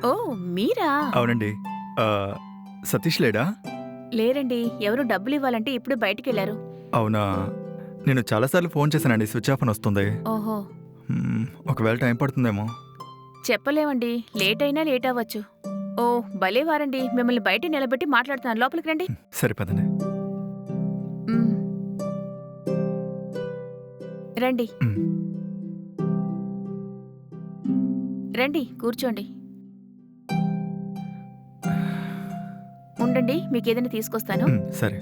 ఓ మీరా? అవునండి. ఆహ్, సతీష్ లేడా? లేరండి, ఎవరు డబ్బులు ఇవ్వాలంటే ఇప్పుడు బయటికెళ్లారు. అవునా? నేను చాలా సార్లు ఫోన్ చేశానండి. స్విచ్ ఆఫ్ అని వస్తుంది. ఓహో, ఒకవేళ టైం పడుతుందేమో. చెప్పలేమండి, లేట్ అయినా లేట్ అవ్వచ్చు. ఓ భలేవారండి, మిమ్మల్ని బయట నిలబెట్టి మాట్లాడుతున్నాను, లోపలికి రండి. సరే పదండి. మ్, రండి హ్మ్. రండి కూర్చోండి. ఉండండి, మీకేదైనా తీసుకొస్తాను. సరే.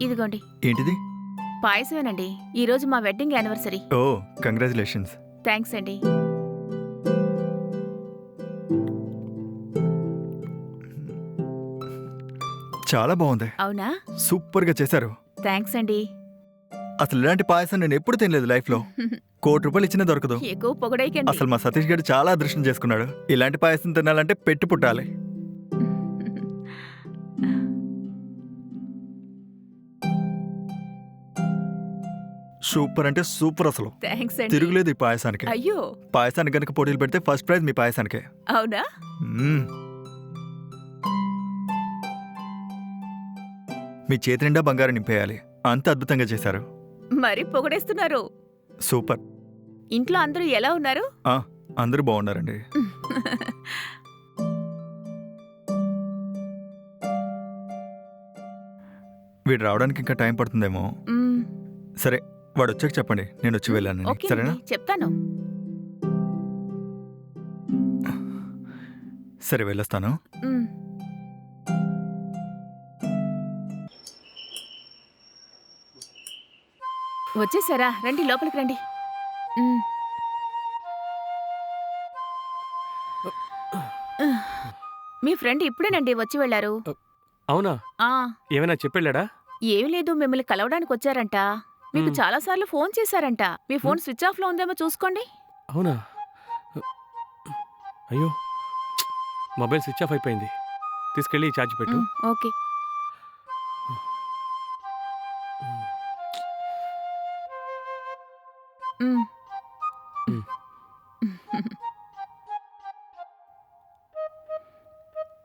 ఇదిగోండి, ఏంటిది? పాయసమేనండి. ఈరోజు మా వెడ్డింగ్ యానివర్సరీ. ఓ కంగ్రాచులేషన్స్. థ్యాంక్స్ అండి. చాలా బాగుంది. అవునా? సూపర్గా చేశారు. థ్యాంక్స్ అండి. అసలు ఇలాంటి పాయసం నేను ఎప్పుడు తినలేదు లైఫ్లో. ₹1,00,00,000 ఇచ్చినా దొరకదు. ఎక్కువ పొగడైకండి. అసలు మా సతీష్ గారు చాలా అదృష్టం చేసుకున్నాడు. ఇలాంటి పాయసం తినాలంటే పెట్టి పుట్టాలి. సూపర్ అంటే సూపర్ అసలు. థ్యాంక్స్ అండి. తిరుగులేదు ఈ పాయసానికి. అయ్యో, పాయసానికి గనక పోటీలు పెడితే ఫస్ట్ ప్రైజ్ మీ పాయసానికే. అవునా? మ్మ్. మీ చేతి నిండా బంగారం నింపేయాలి. అంత అద్భుతంగా చేశారు. మరి పొగడేస్తున్నారు. సూపర్. ఇంట్లో అందరూ ఎలా ఉన్నారు? ఆ, అందరూ బాగున్నారండి. వీడు రావడానికి ఇంకా టైం పడుతుందేమో. మ్, సరే, వాడు వచ్చాక చెప్పండి, నేను వచ్చి వెళ్ళాను. ఓకేనండి, సరేనా? చెప్తాను. సరే, వెళ్ళొస్తాను. మ్, వచ్చేసారా? రండి, లోపలికి రండి. మ్. మీ ఫ్రెండ్ ఇప్పుడేనండి వచ్చి వెళ్ళారు. అవునా? ఆ, ఏమైనా చెప్పెళ్ళాడా? ఏం లేదు, మిమ్మల్ని కలవడానికి వచ్చారంట. మీకు మ్. చాలాసార్లు ఫోన్ చేశారంట. మీ ఫోన్ స్విచ్ ఆఫ్ లో ఉందేమో చూసుకోండి. అవునా? అయ్యో, మొబైల్ స్విచ్ ఆఫ్ అయిపోయింది. తీసుకెళ్ళి ఛార్జ్ పెట్టు. ఓకే. మ్. మ్.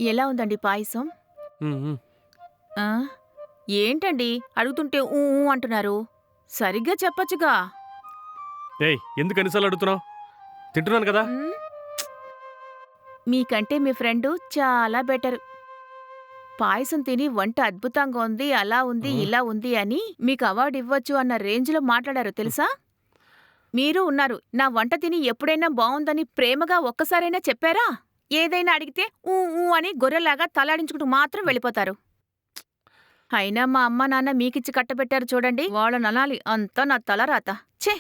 ఎలా ఉందండి పాయసం? మ్, మ్. ఆ? ఏంటండి అడుగుతుంటే ఊ ఊ అంటున్నారు? సరిగ్గా చెప్పొచ్చుగా. ఏయ్, ఎందుకు అన్నిసార్లు అడుగుతున్నావు? తింటున్నాను కదా. మ్? మీకంటే మీ ఫ్రెండు చాలా బెటర్. పాయసం తిని వంట అద్భుతంగా ఉంది, అలా ఉంది, ఆ. ఇలా ఉంది అని మీకు అవార్డు ఇవ్వచ్చు అన్న రేంజ్లో మాట్లాడారు తెలుసా? మీరు ఉన్నారు. నా వంట తిని ఎప్పుడైనా బావుందని ప్రేమగా ఒక్కసారైనా చెప్పారా? ఏదైనా అడిగితే ఊ ఊ అని గొర్రెలాగా తలాడించుకుంటూ మాత్రం వెళ్ళిపోతారు. అయినా మా అమ్మ నాన్న మీకిచ్చి కట్టబెట్టారు చూడండి, వాళ్ళననాలి, అంతా నా తలరాత. ఛే!